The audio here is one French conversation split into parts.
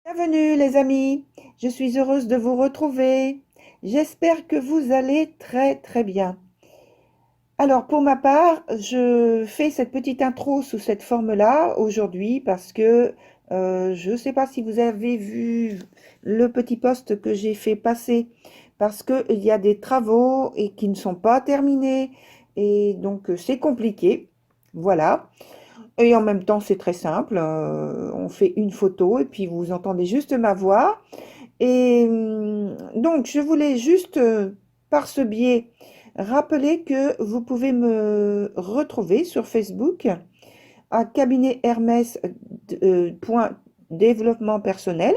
Bienvenue les amis, je suis heureuse de vous retrouver. J'espère que vous allez très très bien. Alors pour ma part, je fais cette petite intro sous cette forme-là aujourd'hui parce que je ne sais pas si vous avez vu le petit post que j'ai fait passer parce qu'il y a des travaux et qui ne sont pas terminés et donc c'est compliqué. Voilà. Et en même temps, c'est très simple. On fait une photo et puis vous entendez juste ma voix. Et donc, je voulais juste, par ce biais, rappeler que vous pouvez me retrouver sur Facebook à cabinet Hermès point développement personnel.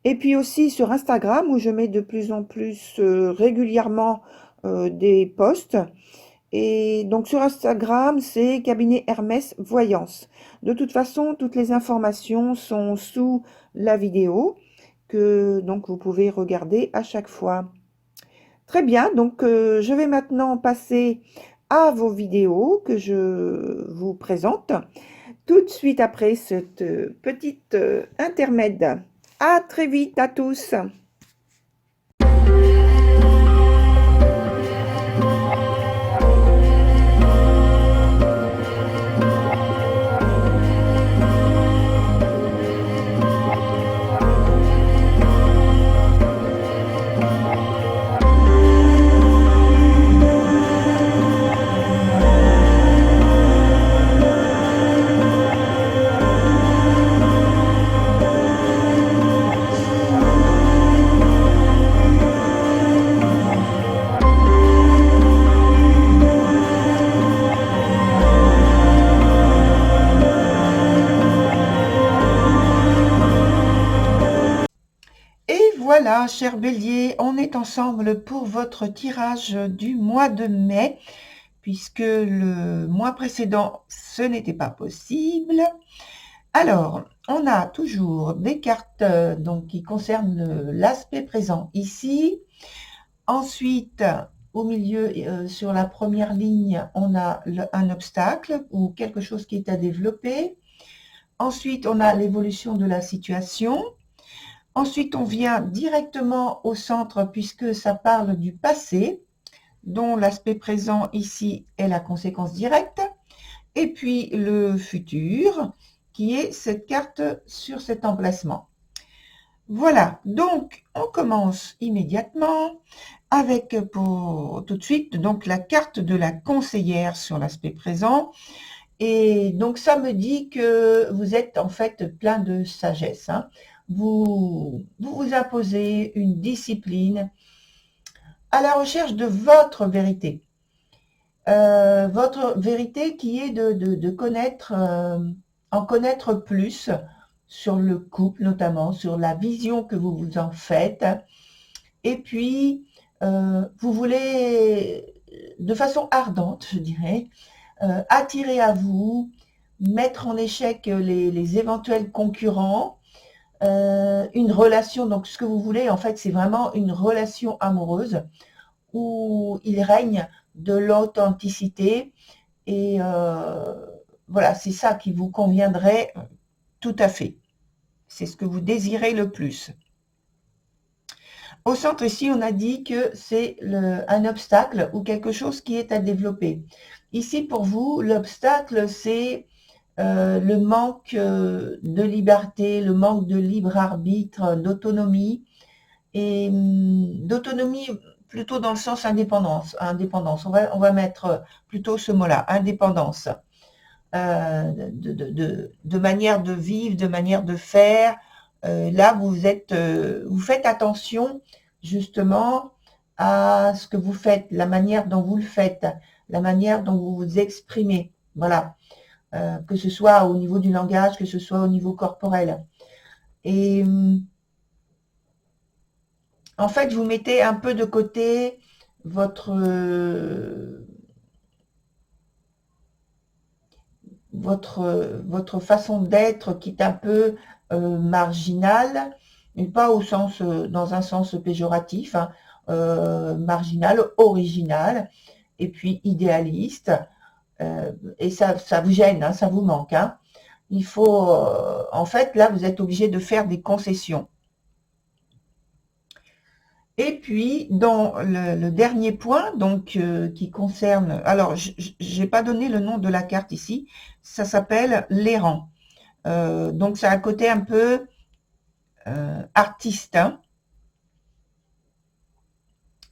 Et puis aussi sur Instagram où je mets de plus en plus régulièrement des posts. Et donc sur Instagram, c'est cabinet Hermès Voyance. De toute façon, toutes les informations sont sous la vidéo que donc vous pouvez regarder à chaque fois. Très bien, donc je vais maintenant passer à vos vidéos que je vous présente tout de suite après cette petite intermède. À très vite à tous. Et voilà, cher Bélier, on est ensemble pour votre tirage du mois de mai, puisque le mois précédent, ce n'était pas possible. Alors, on a toujours des cartes donc, qui concernent l'aspect présent ici. Ensuite, au milieu, sur la première ligne, on a un obstacle ou quelque chose qui est à développer. Ensuite, on a l'évolution de la situation. Ensuite, on vient directement au centre puisque ça parle du passé, dont l'aspect présent ici est la conséquence directe. Et puis le futur, qui est cette carte sur cet emplacement. Voilà, donc on commence immédiatement avec pour tout de suite donc la carte de la conseillère sur l'aspect présent. Et donc ça me dit que vous êtes en fait plein de sagesse. Hein. Vous imposez une discipline à la recherche de votre vérité. Votre vérité qui est de connaître, en connaître plus sur le couple notamment, sur la vision que vous vous en faites. Et puis, vous voulez, de façon ardente, je dirais, attirer à vous, mettre en échec les éventuels concurrents, une relation, donc ce que vous voulez en fait c'est vraiment une relation amoureuse où il règne de l'authenticité et voilà, c'est ça qui vous conviendrait tout à fait. C'est ce que vous désirez le plus. Au centre ici, on a dit que c'est un obstacle ou quelque chose qui est à développer. Ici, pour vous, l'obstacle, c'est le manque de liberté, le manque de libre arbitre, d'autonomie, et d'autonomie plutôt dans le sens indépendance. Indépendance. On va mettre plutôt ce mot-là, indépendance. De manière de vivre, de manière de faire. Là, vous faites attention justement à ce que vous faites, la manière dont vous le faites, la manière dont vous vous exprimez. Voilà. Que ce soit au niveau du langage, que ce soit au niveau corporel. Et en fait, vous mettez un peu de côté votre façon d'être qui est un peu marginale, mais pas au sens, dans un sens péjoratif, hein, marginal, original, et puis idéaliste, et ça vous gêne, hein, ça vous manque. Hein. Il faut, en fait, là, vous êtes obligé de faire des concessions. Et puis, dans le dernier point, donc qui concerne, alors je n'ai pas donné le nom de la carte ici, ça s'appelle l'errant. Donc, c'est un côté un peu artiste, hein,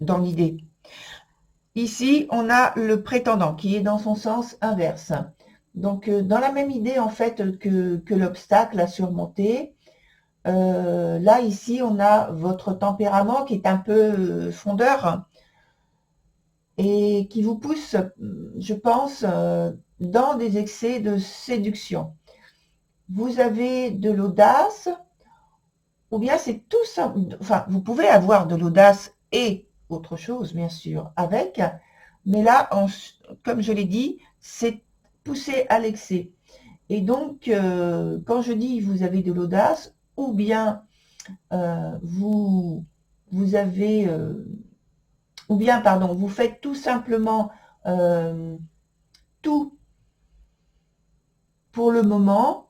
dans l'idée. Ici, on a le prétendant qui est dans son sens inverse. Donc, dans la même idée, en fait, que l'obstacle à surmonter, là, ici, on a votre tempérament qui est un peu fondeur et qui vous pousse, je pense, dans des excès de séduction. Vous avez de l'audace, ou bien c'est tout simple, enfin, vous pouvez avoir de l'audace et autre chose, bien sûr, avec, mais là, comme je l'ai dit, c'est poussé à l'excès. Et donc, quand je dis vous avez de l'audace, ou bien vous avez, ou bien, pardon, vous faites tout simplement tout pour le moment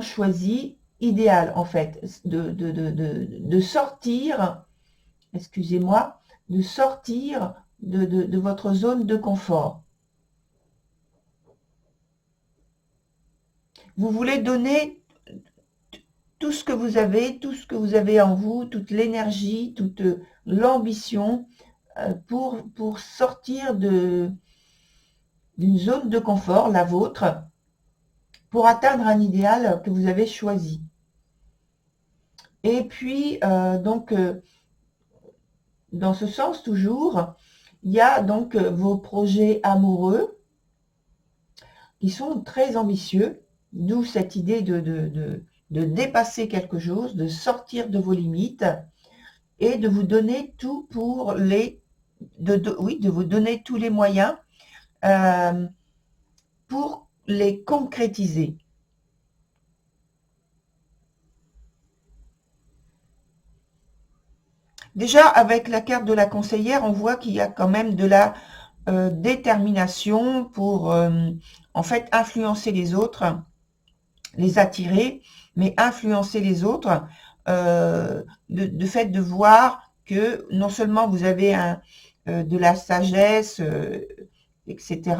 choisi, idéal en fait, de sortir, excusez-moi, de sortir de votre zone de confort. Vous voulez donner tout ce que vous avez en vous, toute l'énergie, toute l'ambition pour sortir d'une zone de confort, la vôtre, pour atteindre un idéal que vous avez choisi. Et puis, donc, dans ce sens toujours, il y a donc vos projets amoureux qui sont très ambitieux, d'où cette idée de dépasser quelque chose, de sortir de vos limites et de vous donner tout pour de vous donner tous les moyens pour les concrétiser. Déjà, avec la carte de la conseillère, on voit qu'il y a quand même de la détermination pour, en fait, influencer les autres, les attirer, mais influencer les autres, de fait de voir que non seulement vous avez de la sagesse, etc.,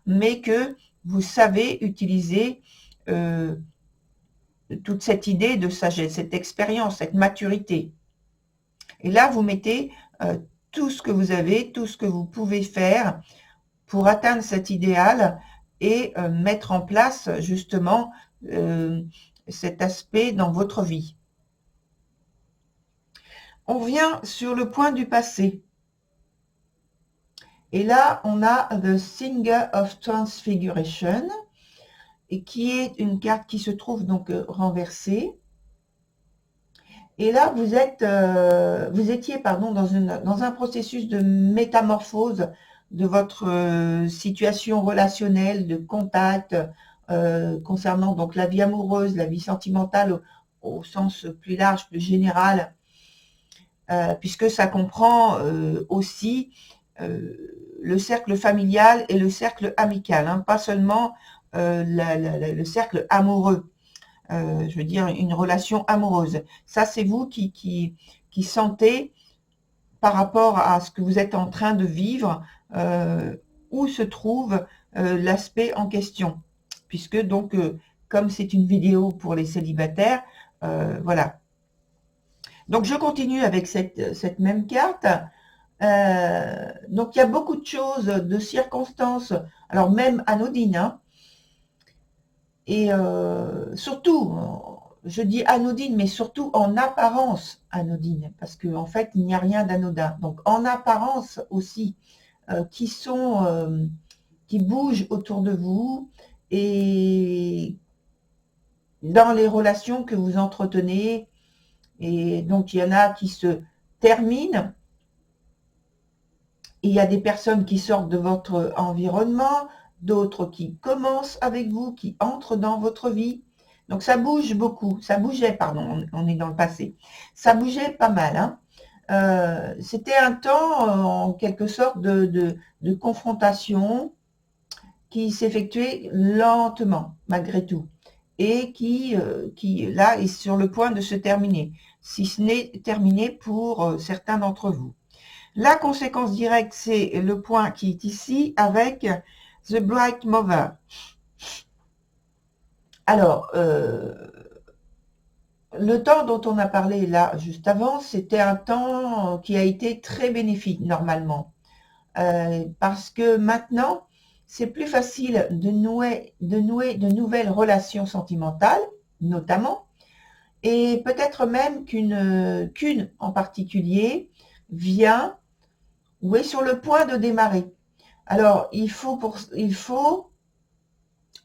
mais que vous savez utiliser toute cette idée de sagesse, cette expérience, cette maturité. Et là, vous mettez tout ce que vous avez, tout ce que vous pouvez faire pour atteindre cet idéal et mettre en place justement cet aspect dans votre vie. On vient sur le point du passé. Et là, on a The Singer of Transfiguration, et qui est une carte qui se trouve donc renversée. Et là, vous étiez pardon, dans un processus de métamorphose de votre situation relationnelle, de contact, concernant donc la vie amoureuse, la vie sentimentale au sens plus large, plus général, puisque ça comprend aussi le cercle familial et le cercle amical, hein, pas seulement le cercle amoureux. Je veux dire une relation amoureuse. Ça, c'est vous qui sentez par rapport à ce que vous êtes en train de vivre, où se trouve l'aspect en question. Puisque donc, comme c'est une vidéo pour les célibataires, voilà. Donc, je continue avec cette même carte. Donc, il y a beaucoup de choses, de circonstances, alors même anodines, hein, et surtout, je dis anodine, mais surtout en apparence anodine, parce qu'en fait, il n'y a rien d'anodin. Donc, en apparence aussi, qui bougent autour de vous et dans les relations que vous entretenez. Et donc, il y en a qui se terminent. Il y a des personnes qui sortent de votre environnement, d'autres qui commencent avec vous, qui entrent dans votre vie. Donc ça bouge beaucoup, ça bougeait, pardon, on est dans le passé. Ça bougeait pas mal, hein. C'était un temps, en quelque sorte, de confrontation qui s'effectuait lentement, malgré tout, et qui, là, est sur le point de se terminer, si ce n'est terminé pour certains d'entre vous. La conséquence directe, c'est le point qui est ici avec The Bright Mover. Alors, le temps dont on a parlé là, juste avant, c'était un temps qui a été très bénéfique, normalement. Parce que maintenant, c'est plus facile de nouer de nouvelles relations sentimentales, notamment, et peut-être même qu'une en particulier vient ou est sur le point de démarrer. Alors,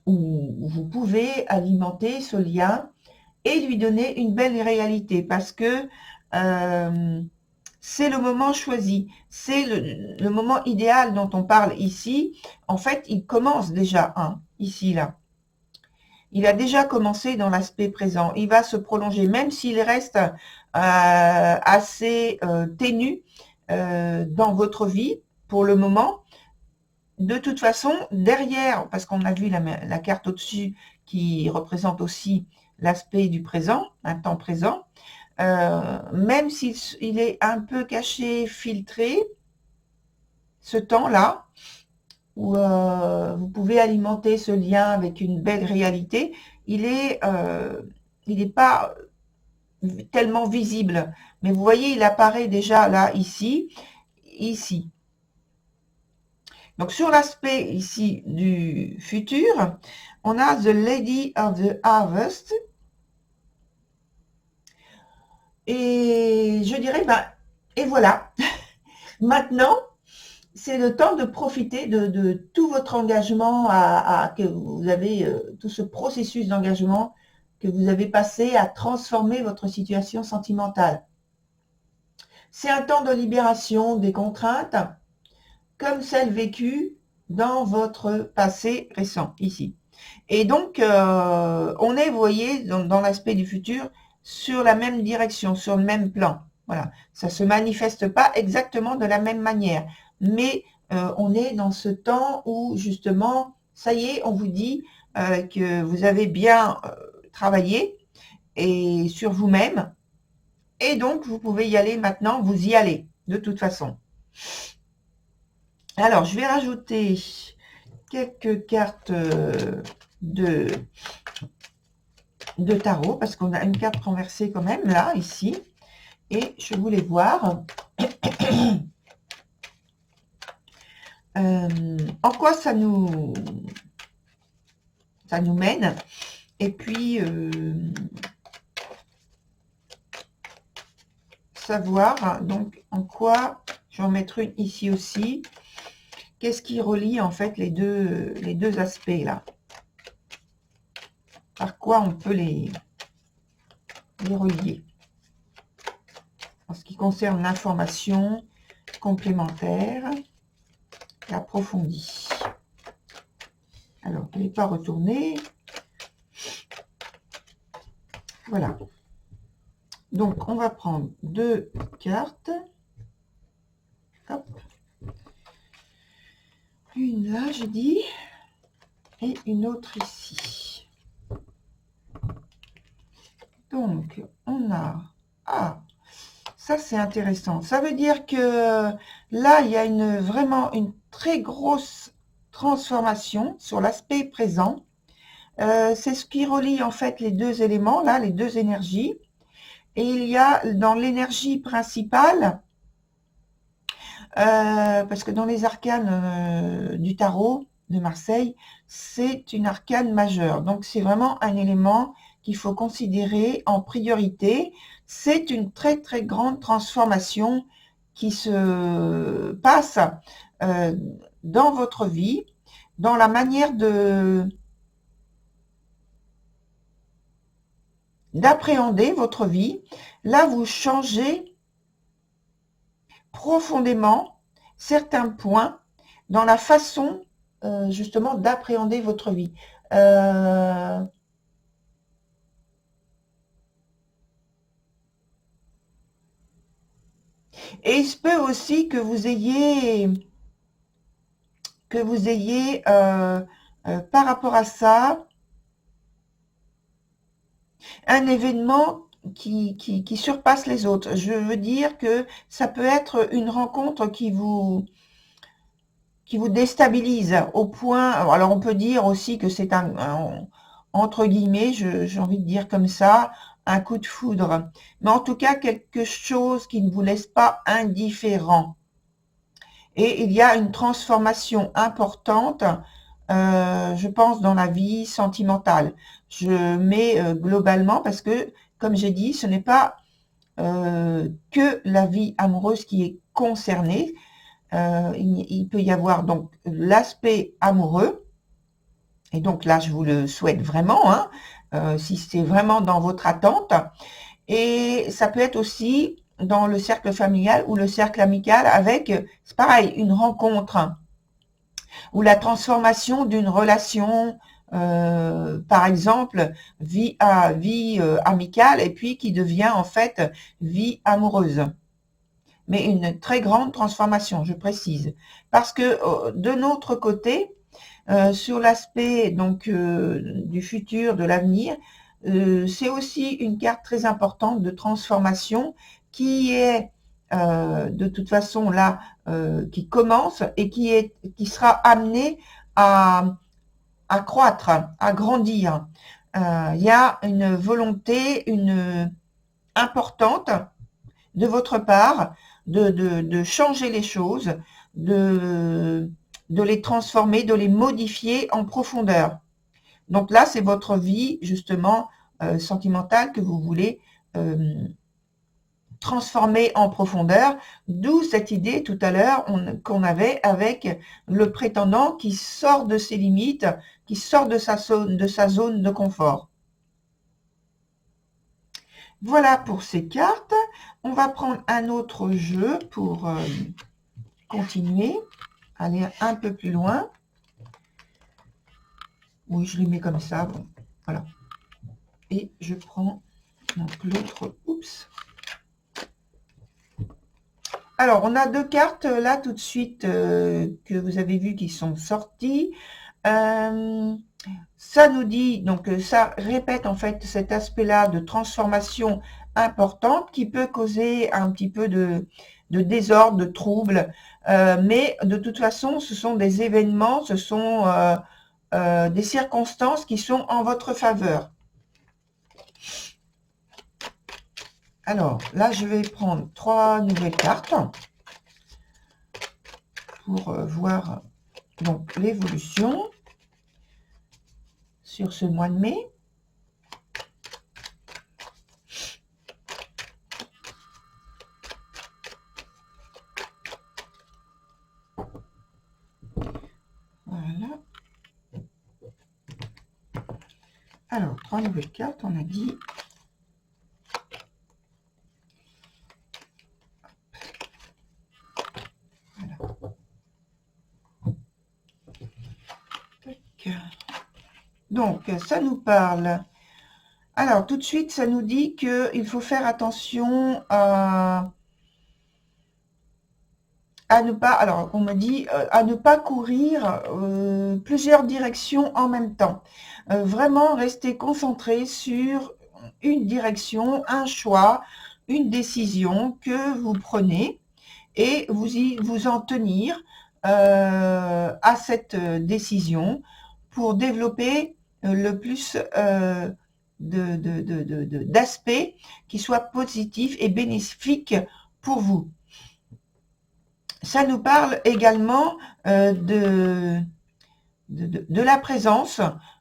ou vous pouvez alimenter ce lien et lui donner une belle réalité, parce que c'est le moment choisi, c'est le moment idéal dont on parle ici. En fait, il commence déjà, ici, là. Il a déjà commencé dans l'aspect présent. Il va se prolonger, même s'il reste assez ténu dans votre vie pour le moment. De toute façon, derrière, parce qu'on a vu la carte au-dessus qui représente aussi l'aspect du présent, un temps présent, même s'il est un peu caché, filtré, ce temps-là, où vous pouvez alimenter ce lien avec une belle réalité, il n'est pas tellement visible. Mais vous voyez, il apparaît déjà là, ici, ici. Donc sur l'aspect ici du futur, on a The Lady of the Harvest. Et je dirais, et voilà. Maintenant, c'est le temps de profiter de tout votre engagement, que vous avez, tout ce processus d'engagement que vous avez passé à transformer votre situation sentimentale. C'est un temps de libération des contraintes, comme celles vécues dans votre passé récent, ici. Et donc, on est, vous voyez, dans l'aspect du futur, sur la même direction, sur le même plan. Voilà, ça ne se manifeste pas exactement de la même manière, mais on est dans ce temps où, justement, ça y est, on vous dit que vous avez bien travaillé et sur vous-même, et donc vous pouvez y aller maintenant, vous y allez, de toute façon. Alors, je vais rajouter quelques cartes de tarot, parce qu'on a une carte renversée quand même, là, ici. Et je voulais voir en quoi ça nous mène. Et puis, savoir, donc, en quoi, je vais en mettre une ici aussi, qu'est-ce qui relie, en fait, les deux aspects, là. Par quoi on peut les relier. En ce qui concerne l'information complémentaire et approfondie. Alors, il n'est pas retourné. Voilà. Donc, on va prendre deux cartes. Hop. Une là, j'ai dit, et une autre ici. Donc, on a... Ah, ça c'est intéressant. Ça veut dire que là, il y a vraiment une très grosse transformation sur l'aspect présent. C'est ce qui relie en fait les deux éléments, là, les deux énergies. Et il y a dans l'énergie principale, parce que dans les arcanes du tarot de Marseille, c'est une arcane majeure. Donc c'est vraiment un élément qu'il faut considérer en priorité. C'est une très très grande transformation qui se passe dans votre vie, dans la manière d'appréhender votre vie. Là, vous changez profondément certains points dans la façon justement d'appréhender votre vie. Et il se peut aussi que vous ayez que vous ayez par rapport à ça un événement qui surpasse les autres. Je veux dire que ça peut être une rencontre qui vous déstabilise au point. Alors on peut dire aussi que c'est entre guillemets, j'ai envie de dire comme ça, un coup de foudre. Mais en tout cas, quelque chose qui ne vous laisse pas indifférent. Et il y a une transformation importante, je pense, dans la vie sentimentale. Je mets globalement parce que, comme j'ai dit, ce n'est pas que la vie amoureuse qui est concernée. Il peut y avoir donc l'aspect amoureux, et donc là, je vous le souhaite vraiment, hein, si c'est vraiment dans votre attente. Et ça peut être aussi dans le cercle familial ou le cercle amical avec, c'est pareil, une rencontre ou la transformation d'une relation, par exemple, vie à vie amicale et puis qui devient en fait vie amoureuse. Mais une très grande transformation, je précise. Parce que de notre côté, sur l'aspect donc du futur, de l'avenir, c'est aussi une carte très importante de transformation qui est de toute façon là, qui commence et qui sera amenée à croître, à grandir. Il y a une volonté importante de votre part de changer les choses, de les transformer, de les modifier en profondeur. Donc là, c'est votre vie, justement, sentimentale que vous voulez transformer en profondeur, d'où cette idée tout à l'heure qu'on avait avec le prétendant qui sort de ses limites, qui sort de sa zone de confort. Voilà pour ces cartes. On va prendre un autre jeu pour continuer, aller un peu plus loin. Oui, je les mets comme ça. Bon, voilà. Et je prends donc l'autre. Oups. Alors, on a deux cartes là tout de suite que vous avez vu qui sont sorties. Ça nous dit, donc ça répète en fait cet aspect-là de transformation importante qui peut causer un petit peu de désordre, de trouble. Mais de toute façon, ce sont des événements, ce sont des circonstances qui sont en votre faveur. Alors, là, je vais prendre 3 nouvelles cartes pour voir donc l'évolution sur ce mois de mai. Voilà. Alors, 3 nouvelles cartes, on a dit. Voilà. Donc, ça nous parle. Alors, tout de suite, ça nous dit qu'il faut faire attention à ne pas, alors on me dit, à ne pas courir plusieurs directions en même temps. Vraiment rester concentré sur une direction, un choix, une décision que vous prenez et vous en tenir à cette décision pour développer le plus d'aspects qui soient positifs et bénéfiques pour vous. Ça nous parle également de la présence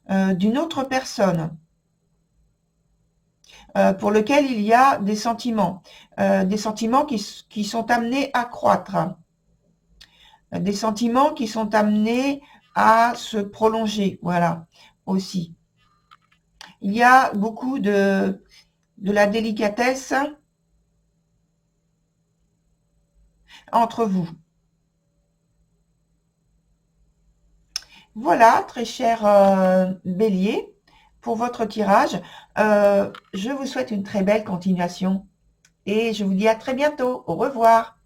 d'une autre personne pour lequel il y a des sentiments qui sont amenés à croître, des sentiments qui sont amenés à se prolonger, voilà, aussi. Il y a beaucoup de la délicatesse entre vous. Voilà, très cher Bélier, pour votre tirage. Je vous souhaite une très belle continuation et je vous dis à très bientôt. Au revoir.